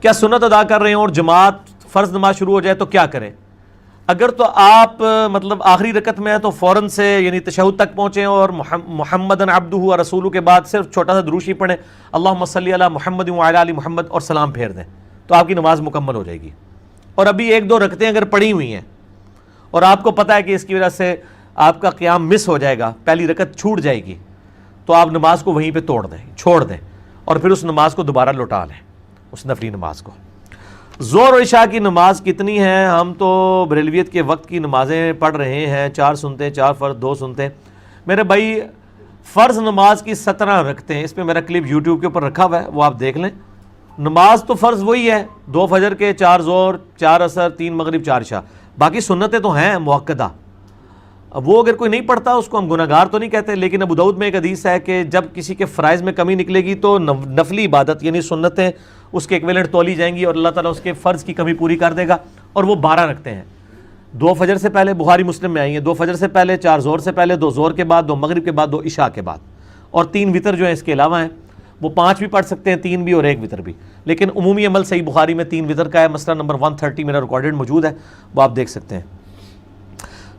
کیا سنت ادا کر رہے ہیں اور جماعت فرض نماز شروع ہو جائے تو کیا کریں؟ اگر تو آپ مطلب آخری رکعت میں ہیں تو فوراً سے یعنی تشہد تک پہنچیں اور محمدن عبدہ و رسولہ کے بعد صرف چھوٹا سا دروشی پڑھیں، اللہم صلی علی محمد وعلی آل محمد، اور سلام پھیر دیں تو آپ کی نماز مکمل ہو جائے گی۔ اور ابھی ایک دو رکعتیں اگر پڑھی ہوئی ہیں اور آپ کو پتہ ہے کہ اس کی وجہ سے آپ کا قیام مس ہو جائے گا، پہلی رکعت چھوٹ جائے گی، تو آپ نماز کو وہیں پہ چھوڑ دیں اور پھر اس نماز کو دوبارہ لوٹا لیں، اس نفلی نماز کو۔ ظہر اور عشاء کی نماز کتنی ہے؟ ہم تو بریلویت کے وقت کی نمازیں پڑھ رہے ہیں، 4 سنتے، 4 فرض، 2 سنتے۔ میرے بھائی فرض نماز کی 17 رکھتے ہیں، اس پہ میرا کلپ یوٹیوب کے اوپر رکھا ہوا ہے، وہ آپ دیکھ لیں۔ نماز تو فرض وہی ہے، 2 فجر کے، 4 ظہر، 4 عصر، 3 مغرب، 4 عشاء، باقی سنتیں تو ہیں مؤکدہ۔ اب وہ اگر کوئی نہیں پڑھتا اس کو ہم گناہ گار تو نہیں کہتے، لیکن ابو داؤد میں ایک حدیث ہے کہ جب کسی کے فرائض میں کمی نکلے گی تو نفلی عبادت یعنی سنتیں اس کے ایکویلنٹ تولی جائیں گی اور اللہ تعالیٰ اس کے فرض کی کمی پوری کر دے گا، اور وہ 12 رکھتے ہیں۔ 2 فجر سے پہلے، بخاری مسلم میں آئی ہیں، 2 فجر سے پہلے، 4 ظہر سے پہلے، 2 ظہر کے بعد، 2 مغرب کے بعد، 2 عشاء کے بعد، اور 3 وتر جو ہیں اس کے علاوہ ہیں، وہ 5 بھی پڑھ سکتے ہیں، 3 بھی اور 1 وتر بھی، لیکن عمومی عمل صحیح بخاری میں 3 وتر کا ہے، مسئلہ نمبر 130 میرا ریکارڈڈ موجود ہے، وہ آپ دیکھ سکتے ہیں۔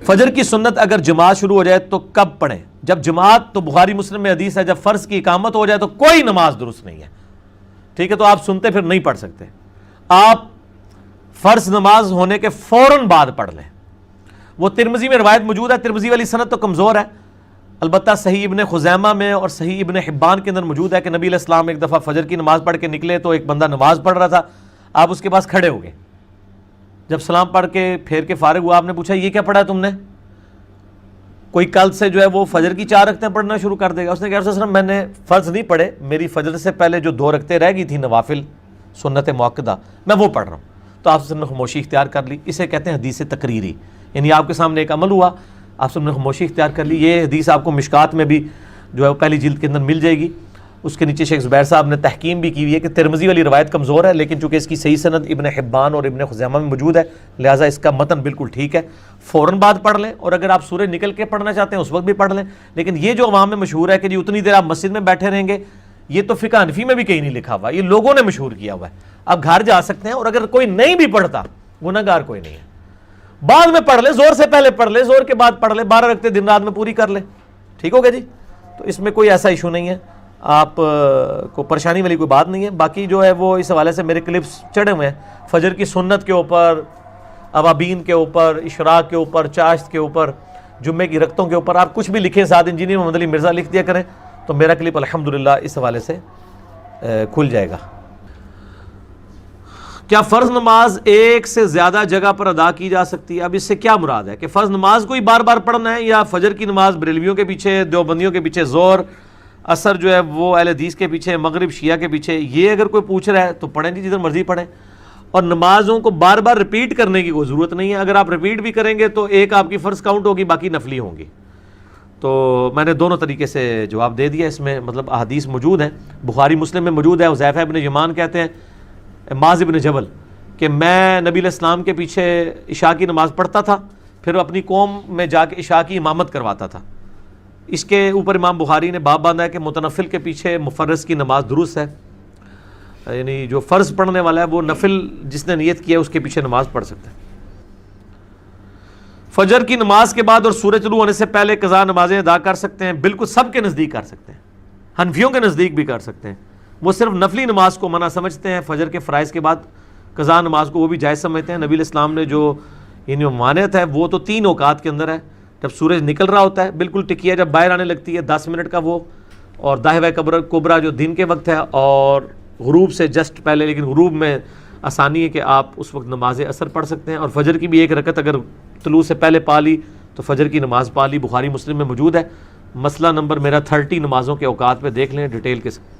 فجر کی سنت اگر جماعت شروع ہو جائے تو کب پڑھیں؟ جب جماعت، تو بخاری مسلم میں حدیث ہے جب فرض کی اقامت ہو جائے تو کوئی نماز درست نہیں ہے، ٹھیک ہے؟ تو آپ سنتے پھر نہیں پڑھ سکتے، آپ فرض نماز ہونے کے فوراً بعد پڑھ لیں۔ وہ ترمذی میں روایت موجود ہے، ترمذی والی سند تو کمزور ہے، البتہ صحیح ابن خزیمہ میں اور صحیح ابن حبان کے اندر موجود ہے کہ نبی علیہ السلام ایک دفعہ فجر کی نماز پڑھ کے نکلے تو ایک بندہ نماز پڑھ رہا تھا، آپ اس کے پاس کھڑے ہو گئے، جب سلام پڑھ کے پھیر کے فارغ ہوا، آپ نے پوچھا یہ کیا پڑھا تم نے؟ کوئی کل سے جو ہے وہ فجر کی 4 رکعتیں پڑھنا شروع کر دے گا۔ اس نے کہا رسول اللہ علیہ وسلم میں نے فرض نہیں پڑھے، میری فجر سے پہلے جو 2 رکعتیں رہ گئی تھیں نوافل سنت مؤکدہ میں وہ پڑھ رہا ہوں، تو آپ نے خاموشی اختیار کر لی، اسے کہتے ہیں حدیث تقریری، یعنی آپ کے سامنے ایک عمل ہوا، آپ سب نے خاموشی اختیار کر لی۔ یہ حدیث آپ کو مشکات میں بھی جو ہے وہ پہلی جلد کے اندر مل جائے گی، اس کے نیچے شیخ زبیر صاحب نے تحکیم بھی کی ہوئی ہے کہ ترمذی والی روایت کمزور ہے، لیکن چونکہ اس کی صحیح سند ابن حبان اور ابن خزیمہ میں موجود ہے لہٰذا اس کا متن بالکل ٹھیک ہے، فوراً بعد پڑھ لیں، اور اگر آپ سورج نکل کے پڑھنا چاہتے ہیں اس وقت بھی پڑھ لیں۔ لیکن یہ جو عوام میں مشہور ہے کہ جی اتنی دیر آپ مسجد میں بیٹھے رہیں گے، یہ تو فقہ حنفی میں بھی کہیں نہیں لکھا ہوا، یہ لوگوں نے مشہور کیا ہوا ہے۔ آپ گھر جا سکتے ہیں، اور اگر کوئی نہیں بھی پڑھتا گناہ گار کوئی نہیں ہے، بعد میں پڑھ لے، زور سے پہلے پڑھ لے، زور کے بعد پڑھ لے، 12 رکعتیں دن رات میں پوری کر لے، ٹھیک ہو گیا جی؟ تو اس میں کوئی ایسا ایشو نہیں ہے، آپ کو پریشانی والی کوئی بات نہیں ہے۔ باقی جو ہے وہ اس حوالے سے میرے کلپس چڑھے ہوئے ہیں، فجر کی سنت کے اوپر، اوابین کے اوپر، اشراق کے اوپر، چاشت کے اوپر، جمعے کی رکعتوں کے اوپر، آپ کچھ بھی لکھیں، ساتھ انجینئر محمد علی مرزا لکھ دیا کریں تو میرا کلپ الحمدللہ اس حوالے سے کھل جائے گا۔ کیا فرض نماز ایک سے زیادہ جگہ پر ادا کی جا سکتی ہے؟ اب اس سے کیا مراد ہے کہ فرض نماز کو ہی بار بار پڑھنا ہے، یا فجر کی نماز بریلویوں کے پیچھے، دیوبندیوں کے پیچھے، ظہر عصر جو ہے وہ اہل حدیث کے پیچھے، مغرب شیعہ کے پیچھے، یہ اگر کوئی پوچھ رہا ہے تو پڑھیں جی، جدھر مرضی پڑھیں، اور نمازوں کو بار بار ریپیٹ کرنے کی کوئی ضرورت نہیں ہے۔ اگر آپ ریپیٹ بھی کریں گے تو ایک آپ کی فرض کاؤنٹ ہوگی، باقی نفلی ہوں گی۔ تو میں نے دونوں طریقے سے جواب دے دیا، اس میں مطلب احادیث موجود ہیں، بخاری مسلم میں موجود ہے، حذیفہ ابن یمان کہتے ہیں معاذ ابن جبل کہ میں نبی علیہ السلام کے پیچھے عشاء کی نماز پڑھتا تھا، پھر اپنی قوم میں جا کے عشاء کی امامت کرواتا تھا۔ اس کے اوپر امام بخاری نے باب باندھا ہے کہ متنفل کے پیچھے مفرض کی نماز درست ہے، یعنی جو فرض پڑھنے والا ہے وہ نفل جس نے نیت کیا ہے اس کے پیچھے نماز پڑھ سکتا ہے۔ فجر کی نماز کے بعد اور سورج طلوع ہونے سے پہلے قضا نمازیں ادا کر سکتے ہیں؟ بالکل، سب کے نزدیک کر سکتے ہیں، حنفیوں کے نزدیک بھی کر سکتے ہیں، وہ صرف نفلی نماز کو منع سمجھتے ہیں، فجر کے فرائض کے بعد قضا نماز کو وہ بھی جائز سمجھتے ہیں۔ نبی علیہ السلام نے جو یعنی ممانعت ہے وہ تو 3 اوقات کے اندر ہے، جب سورج نکل رہا ہوتا ہے بالکل ٹکیا جب باہر آنے لگتی ہے 10 منٹ کا وہ، اور داہوہ کبرا جو دن کے وقت ہے، اور غروب سے جسٹ پہلے، لیکن غروب میں آسانی ہے کہ آپ اس وقت نماز عصر پڑھ سکتے ہیں، اور فجر کی بھی 1 رکعت اگر طلوع سے پہلے پا لی تو فجر کی نماز پا لی، بخاری مسلم میں موجود ہے، مسئلہ نمبر میرا 30 نمازوں کے اوقات پہ دیکھ لیں ڈیٹیل کے ساتھ۔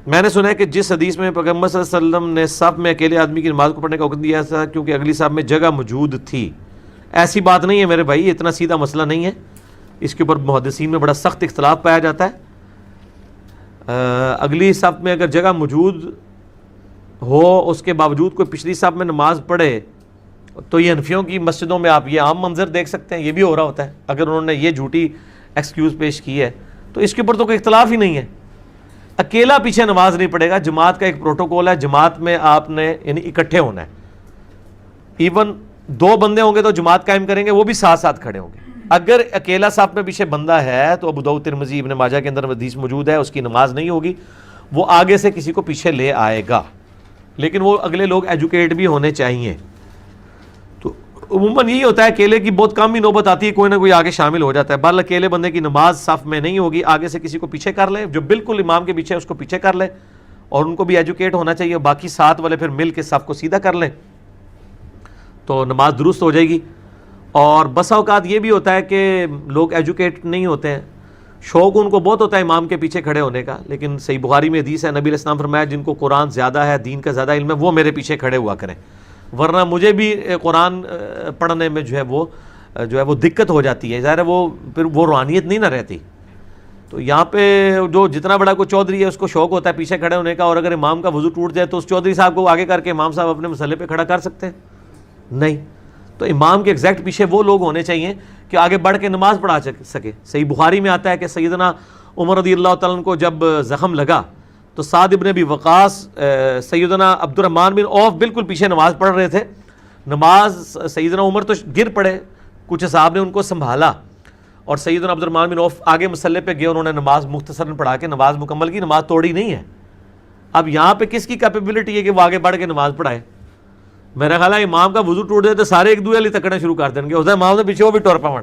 میں نے سنا ہے کہ جس حدیث میں پیغمبر صلی اللہ علیہ وسلم نے صف میں اکیلے آدمی کی نماز کو پڑھنے کا حکم دیا تھا کیونکہ اگلی صف میں جگہ موجود تھی، ایسی بات نہیں ہے میرے بھائی، اتنا سیدھا مسئلہ نہیں ہے، اس کے اوپر محدثین میں بڑا سخت اختلاف پایا جاتا ہے۔ اگلی صف میں اگر جگہ موجود ہو اس کے باوجود کوئی پچھلی صف میں نماز پڑھے تو یہ حنفیوں کی مسجدوں میں آپ یہ عام منظر دیکھ سکتے ہیں، یہ بھی ہو رہا ہوتا ہے، اگر انہوں نے یہ جھوٹی ایکسکیوز پیش کی ہے تو اس کے اوپر تو کوئی اختلاف ہی نہیں ہے اکیلا پیچھے نماز نہیں پڑھے گا. جماعت کا ایک پروٹوکول ہے, جماعت میں آپ نے یعنی اکٹھے ہونا ہے. ایون 2 بندے ہوں گے تو جماعت قائم کریں گے, وہ بھی ساتھ ساتھ کھڑے ہوں گے. اگر اکیلا صف میں پیچھے بندہ ہے تو ابو داؤد ترمذی ابن ماجہ کے اندر حدیث موجود ہے, اس کی نماز نہیں ہوگی, وہ آگے سے کسی کو پیچھے لے آئے گا. لیکن وہ اگلے لوگ ایجوکیٹ بھی ہونے چاہیے. تو عموماً یہی ہوتا ہے, اکیلے کی بہت کم ہی نوبت آتی ہے, کوئی نہ کوئی آگے شامل ہو جاتا ہے. بہرحال اکیلے بندے کی نماز صف میں نہیں ہوگی, آگے سے کسی کو پیچھے کر لے, جو بالکل امام کے پیچھے اس کو پیچھے کر لے, اور ان کو بھی ایجوکیٹ ہونا چاہیے. باقی ساتھ والے پھر مل کے صف کو سیدھا کر لیں تو نماز درست ہو جائے گی. اور بسا اوقات یہ بھی ہوتا ہے کہ لوگ ایجوکیٹ نہیں ہوتے ہیں, شوق ان کو بہت ہوتا ہے امام کے پیچھے کھڑے ہونے کا, لیکن صحیح بخاری میں حدیث ہے, نبی علیہ السلام فرمایا جن کو قرآن زیادہ ہے, دین کا زیادہ علم ہے, وہ میرے پیچھے کھڑے ہوا کریں, ورنہ مجھے بھی قرآن پڑھنے میں جو ہے وہ دقت ہو جاتی ہے. ظاہر ہے وہ پھر وہ روحانیت نہیں نہ رہتی. تو یہاں پہ جو جتنا بڑا کوئی چودھری ہے اس کو شوق ہوتا ہے پیچھے کھڑے ہونے کا, اور اگر امام کا وضو ٹوٹ جائے تو اس چودھری صاحب کو آگے کر کے امام صاحب اپنے مسئلے پہ کھڑا کر سکتے ہیں؟ نہیں. تو امام کے ایگزیکٹ پیچھے وہ لوگ ہونے چاہیے کہ آگے بڑھ کے نماز پڑھا سکے. صحیح بخاری میں آتا ہے کہ سیدنا عمر رضی اللہ تعالیٰ عنہ کو جب زخم لگا تو سعد ابن ابی وقاص, سیدنا عبد الرحمن بن عوف بالکل پیچھے نماز پڑھ رہے تھے. نماز سیدنا عمر تو گر پڑے, کچھ صاحب نے ان کو سنبھالا, اور سیدنا عبد الرحمن بن عوف آگے مسلح پہ گئے, انہوں نے نماز مختصراً پڑھا کے نماز مکمل کی, نماز توڑی نہیں ہے. اب یہاں پہ کس کی کیپیبلٹی ہے کہ وہ آگے بڑھ کے نماز پڑھائے؟ میرا خیال ہے امام کا وضو ٹوٹ جائے تو سارے ایک دوسرے تکڑنا شروع کر دیں گے, ہوتا ہے امام سے پیچھے وہ بھی ٹور پاؤں,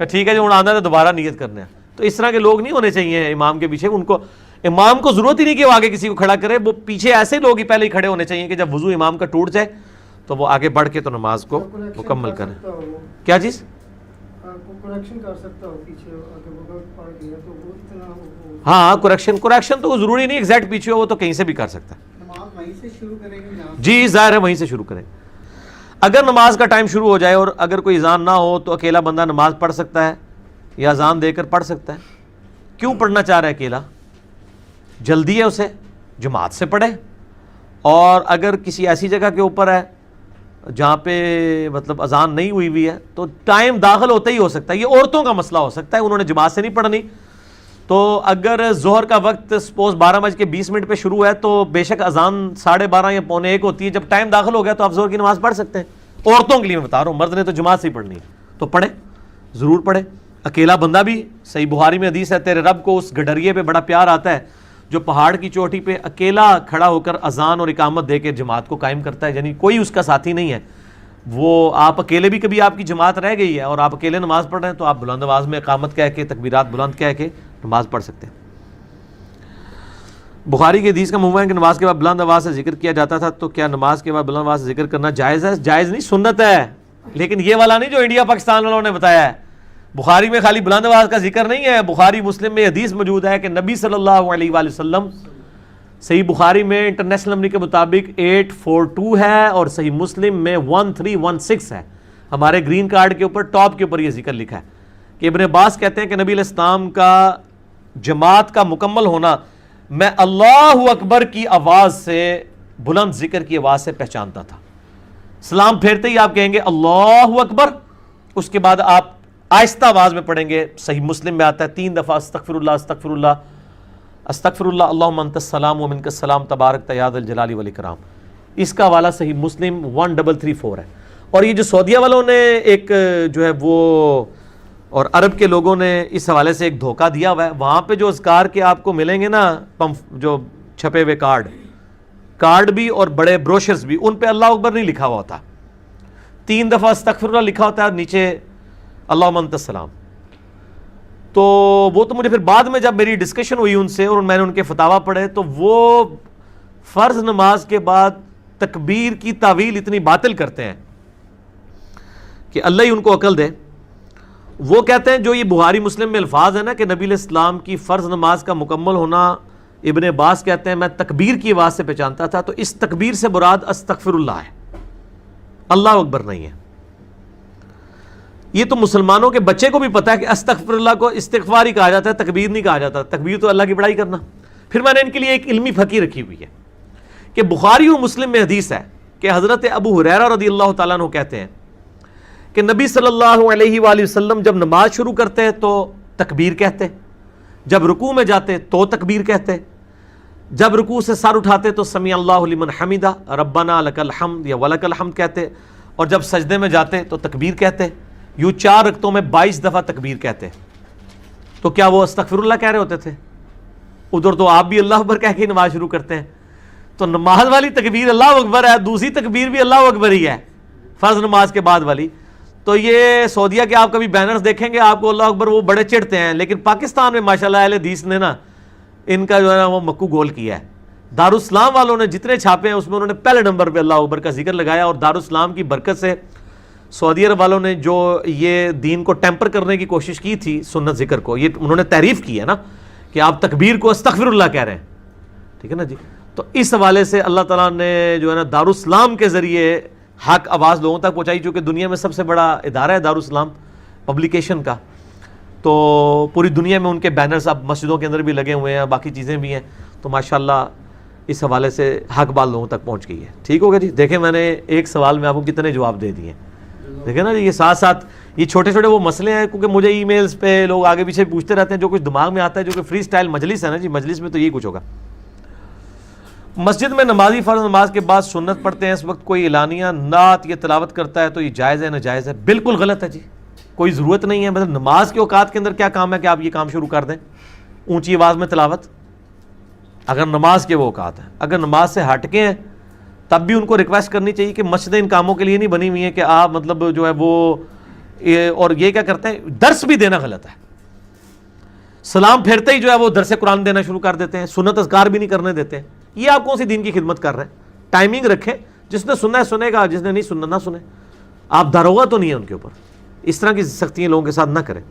ٹھیک ہے جو آنا ہے دوبارہ نیت کرنے ہیں. تو اس طرح کے لوگ نہیں ہونے چاہیے امام کے پیچھے. ان کو امام کو ضرورت ہی نہیں کہ وہ آگے کسی کو کھڑا کرے, وہ پیچھے ایسے لوگ ہی پہلے ہی کھڑے ہونے چاہیے کہ جب وضو امام کا ٹوٹ جائے تو وہ آگے بڑھ کے تو نماز کو مکمل کریں. کیا چیز؟ ہاں کریکشن تو ضروری نہیں ایگزیکٹ پیچھے ہو, وہ تو کہیں سے بھی کر سکتا ہے. جی ظاہر ہے وہیں سے شروع کریں. اگر نماز کا ٹائم شروع ہو جائے اور اگر کوئی اذان نہ ہو تو اکیلا بندہ نماز پڑھ سکتا ہے یا اذان دے کر پڑھ سکتا ہے. کیوں پڑھنا چاہ رہا ہے اکیلا؟ جلدی ہے اسے, جماعت سے پڑھے. اور اگر کسی ایسی جگہ کے اوپر ہے جہاں پہ مطلب اذان نہیں ہوئی ہے تو ٹائم داخل ہوتا ہی ہو سکتا ہے. یہ عورتوں کا مسئلہ ہو سکتا ہے, انہوں نے جماعت سے نہیں پڑھنی. تو اگر ظہر کا وقت سپوز 12:20 پہ شروع ہے تو بے شک اذان 12:30 یا 12:45 ہوتی ہے. جب ٹائم داخل ہو گیا تو آپ ظہر کی نماز پڑھ سکتے ہیں. عورتوں کے لیے میں بتا رہا ہوں, مرد نے تو جماعت سے ہی پڑھنی ہے تو پڑھے, ضرور پڑھے. اکیلا بندہ بھی, صحیح بخاری میں حدیث ہے, تیرے رب کو اس گڈریے پہ بڑا پیار آتا ہے جو پہاڑ کی چوٹی پہ اکیلا کھڑا ہو کر اذان اور اقامت دے کے جماعت کو قائم کرتا ہے. یعنی کوئی اس کا ساتھی نہیں ہے. وہ آپ اکیلے بھی, کبھی آپ کی جماعت رہ گئی ہے اور آپ اکیلے نماز پڑھ رہے ہیں تو آپ بلند آواز میں اقامت کہہ کے, تکبیرات بلند کہہ کے نماز پڑھ سکتے ہیں. بخاری کی حدیث کا مفہوم ہے کہ نماز کے بعد بلند آواز سے ذکر کیا جاتا تھا. تو کیا نماز کے بعد بلند آواز سے ذکر کرنا جائز ہے؟ جائز نہیں, سنت ہے. لیکن یہ والا نہیں جو انڈیا پاکستان والوں نے بتایا ہے. بخاری میں خالی بلند آواز کا ذکر نہیں ہے, بخاری مسلم میں حدیث موجود ہے کہ نبی صلی اللہ علیہ وآلہ وسلم, صحیح بخاری میں انٹرنیشنل نمبر کے مطابق 842 ہے اور صحیح مسلم میں 1316 ہے. ہمارے گرین کارڈ کے اوپر ٹاپ کے اوپر یہ ذکر لکھا ہے کہ ابن عباس کہتے ہیں کہ نبی علیہ السلام کا جماعت کا مکمل ہونا میں اللہ اکبر کی آواز سے, بلند ذکر کی آواز سے پہچانتا تھا. سلام پھیرتے ہی آپ کہیں گے اللہ اکبر, اس کے بعد آپ آہستہ آواز میں پڑھیں گے. صحیح مسلم میں آتا ہے 3 دفعہ استغفر اللہ استغفر اللہ استغفر اللہ اللہم انت السلام و منک السلام تبارک یا ذا الجلال والاکرام. اس کا حوالہ صحیح مسلم 1334 ہے. اور یہ جو سعودیہ والوں نے ایک جو ہے وہ, اور عرب کے لوگوں نے اس حوالے سے ایک دھوکہ دیا ہوا ہے. وہاں پہ جو اذکار کے آپ کو ملیں گے نا, جو چھپے ہوئے کارڈ بھی اور بڑے بروشرز بھی, ان پہ اللہ اکبر نہیں لکھا ہوا ہوتا. 3 دفعہ استغفر اللہ لکھا ہوتا ہے اور نیچے اللہم انت السلام. تو وہ تو مجھے پھر بعد میں جب میری ڈسکشن ہوئی ان سے اور میں نے ان کے فتاویٰ پڑھے تو وہ فرض نماز کے بعد تکبیر کی تعویل اتنی باطل کرتے ہیں کہ اللہ ہی ان کو عقل دے. وہ کہتے ہیں جو یہ بخاری مسلم میں الفاظ ہے نا کہ نبی علیہ السلام کی فرض نماز کا مکمل ہونا, ابن عباس کہتے ہیں میں تکبیر کی آواز سے پہچانتا تھا. تو اس تکبیر سے مراد استغفر اللہ ہے, اللہ اکبر نہیں ہے. یہ تو مسلمانوں کے بچے کو بھی پتا ہے کہ استغفر اللہ کو استغفار ہی کہا جاتا ہے, تکبیر نہیں کہا جاتا. تکبیر تو اللہ کی بڑائی کرنا. پھر میں نے ان کے لیے ایک علمی پھکی رکھی ہوئی ہے کہ بخاری و مسلم میں حدیث ہے کہ حضرت ابو ہریرہ رضی اللہ تعالیٰ عنہ کہتے ہیں کہ نبی صلی اللہ علیہ وآلہ وسلم جب نماز شروع کرتے تو تکبیر کہتے, جب رکوع میں جاتے تو تکبیر کہتے, جب رکوع سے سر اٹھاتے تو سمیع اللہ لمن حمدہ ربنا لک الحمد یا ولک الحمد کہتے، اور جب سجدے میں جاتے تو تکبیر کہتے. یوں 4 رکعتوں میں 22 دفعہ تکبیر کہتے. تو کیا وہ استغفر اللہ کہہ رہے ہوتے تھے؟ ادھر تو آپ بھی اللہ اکبر کہہ کے نماز شروع کرتے ہیں. تو نماز والی تکبیر اللہ اکبر ہے، دوسری تکبیر بھی اللہ اکبر ہی ہے فرض نماز کے بعد والی. تو یہ سعودیہ کے آپ کبھی بینرز دیکھیں گے آپ کو اللہ اکبر وہ بڑے چڑھتے ہیں، لیکن پاکستان میں ماشاءاللہ اہل حدیث نے نا ان کا جو ہے نا وہ مکو گول کیا ہے. دارالاسلام والوں نے جتنے چھاپے ہیں اس میں انہوں نے پہلے نمبر پہ اللہ اکبر کا ذکر لگایا، اور دارالاسلام کی برکت سے سعودی عرب والوں نے جو یہ دین کو ٹیمپر کرنے کی کوشش کی تھی سنت ذکر کو، یہ انہوں نے تعریف کی ہے نا کہ آپ تکبیر کو استغفر اللہ کہہ رہے ہیں. ٹھیک ہے نا جی. تو اس حوالے سے اللہ تعالیٰ نے جو ہے نا دارالاسلام کے ذریعے حق آواز لوگوں تک پہنچائی، چونکہ دنیا میں سب سے بڑا ادارہ ہے دارالاسلام پبلیکیشن کا. تو پوری دنیا میں ان کے بینرز اب مسجدوں کے اندر بھی لگے ہوئے ہیں، باقی چیزیں بھی ہیں. تو ماشاءاللہ اس حوالے سے حق بات لوگوں تک پہنچ گئی ہے. ٹھیک ہوگا جی. دیکھیں میں نے ایک سوال میں آپ کو کتنے جواب دے دیے. دیکھیں نا جی، یہ ساتھ ساتھ یہ چھوٹے چھوٹے وہ مسئلے ہیں، کیونکہ مجھے ای میلز پہ لوگ آگے پیچھے پوچھتے رہتے ہیں جو کچھ دماغ میں آتا ہے، جو کہ فری سٹائل مجلس ہے نا جی، مجلس میں تو یہی کچھ ہوگا. مسجد میں نمازی فرض نماز کے بعد سنت پڑھتے ہیں، اس وقت کوئی اعلانیہ نعت یا تلاوت کرتا ہے تو یہ جائز ہے ناجائز ہے؟ بالکل غلط ہے جی، کوئی ضرورت نہیں ہے. مطلب نماز کے اوقات کے اندر کیا کام ہے کہ آپ یہ کام شروع کر دیں اونچی آواز میں تلاوت؟ اگر نماز کے وہ اوقات ہیں، اگر نماز سے ہٹ کے ہیں تب بھی ان کو ریکویسٹ کرنی چاہیے کہ مسجدیں ان کاموں کے لیے نہیں بنی ہوئی ہیں کہ آپ مطلب جو ہے وہ اور یہ کیا کرتے ہیں، درس بھی دینا غلط ہے. سلام پھیرتے ہی جو ہے وہ درس قرآن دینا شروع کر دیتے ہیں، سنت اذکار بھی نہیں کرنے دیتے. یہ آپ کون سی دین کی خدمت کر رہے ہیں؟ ٹائمنگ رکھیں، جس نے سننا ہے سنے گا، جس نے نہیں سننا نہ سنے. آپ داروغہ تو نہیں ہے ان کے اوپر. اس طرح کی سختیاں لوگوں کے ساتھ نہ کریں.